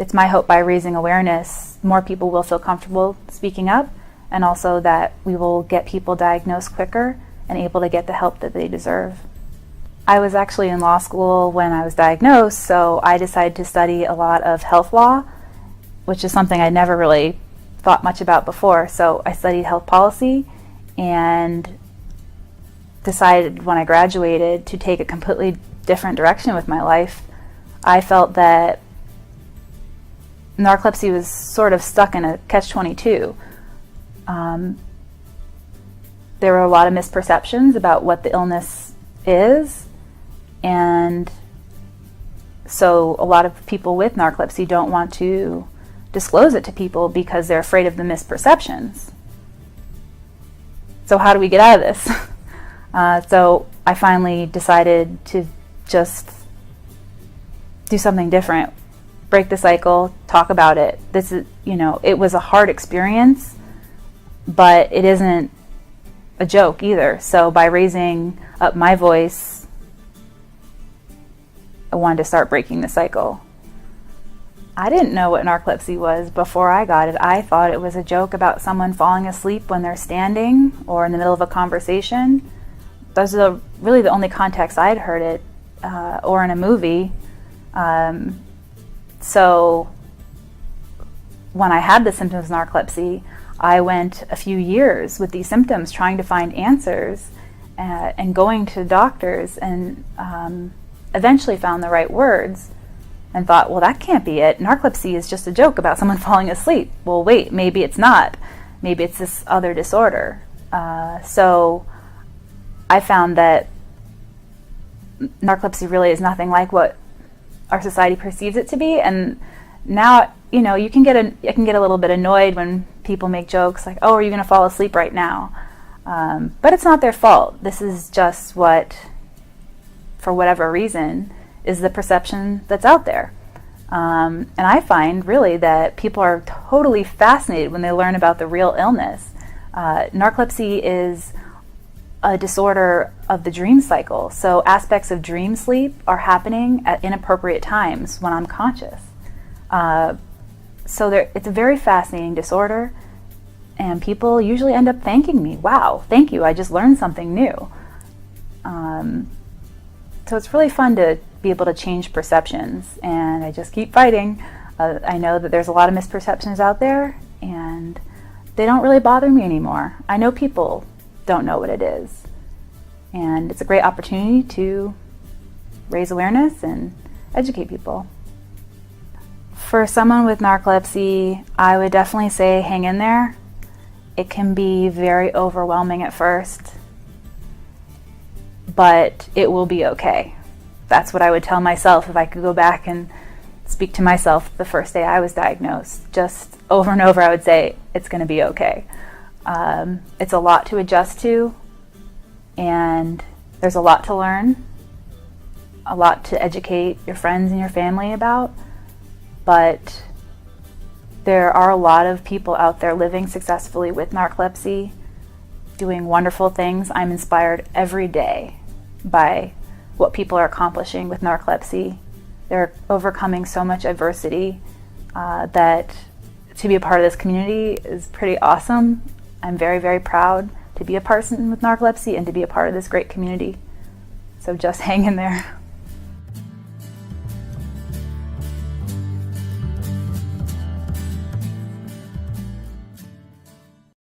it's my hope by raising awareness, more people will feel comfortable speaking up, and also that we will get people diagnosed quicker and able to get the help that they deserve. I was actually in law school when I was diagnosed, so I decided to study a lot of health law, which is something I never really thought much about before. So I studied health policy and decided when I graduated to take a completely different direction with my life. I felt that narcolepsy was sort of stuck in a catch-22. There were a lot of misperceptions about what the illness is, and so a lot of people with narcolepsy don't want to disclose it to people because they're afraid of the misperceptions. So how do we get out of this? So I finally decided to just do something different, break the cycle, talk about it. This is, it was a hard experience, but it isn't a joke either. So by raising up my voice, I wanted to start breaking the cycle. I didn't know what narcolepsy was before I got it. I thought it was a joke about someone falling asleep when they're standing or in the middle of a conversation. Those are really the only contexts I'd heard it, or in a movie. So when I had the symptoms of narcolepsy, I went a few years with these symptoms trying to find answers and going to doctors, and eventually found the right words and thought, well, that can't be it. Narcolepsy is just a joke about someone falling asleep. Well, wait, maybe it's not. Maybe it's this other disorder. So I found that narcolepsy really is nothing like what our society perceives it to be. And now, I can get a little bit annoyed when people make jokes like, oh, are you going to fall asleep right now? But it's not their fault. This is just what, for whatever reason, is the perception that's out there. And I find really that people are totally fascinated when they learn about the real illness. Narcolepsy is a disorder of the dream cycle. So aspects of dream sleep are happening at inappropriate times when I'm conscious. So it's a very fascinating disorder, and people usually end up thanking me. Wow, thank you, I just learned something new. So it's really fun to be able to change perceptions, and I just keep fighting. I know that there's a lot of misperceptions out there, and they don't really bother me anymore. I know people don't know what it is, and it's a great opportunity to raise awareness and educate people. For someone with narcolepsy, I would definitely say hang in there. It can be very overwhelming at first, but it will be okay. That's what I would tell myself if I could go back and speak to myself the first day I was diagnosed. Just over and over I would say, it's going to be okay. It's a lot to adjust to, and there's a lot to learn, a lot to educate your friends and your family about, but there are a lot of people out there living successfully with narcolepsy, doing wonderful things. I'm inspired every day by what people are accomplishing with narcolepsy. They're overcoming so much adversity that to be a part of this community is pretty awesome. I'm very, very proud to be a person with narcolepsy and to be a part of this great community. So just hang in there.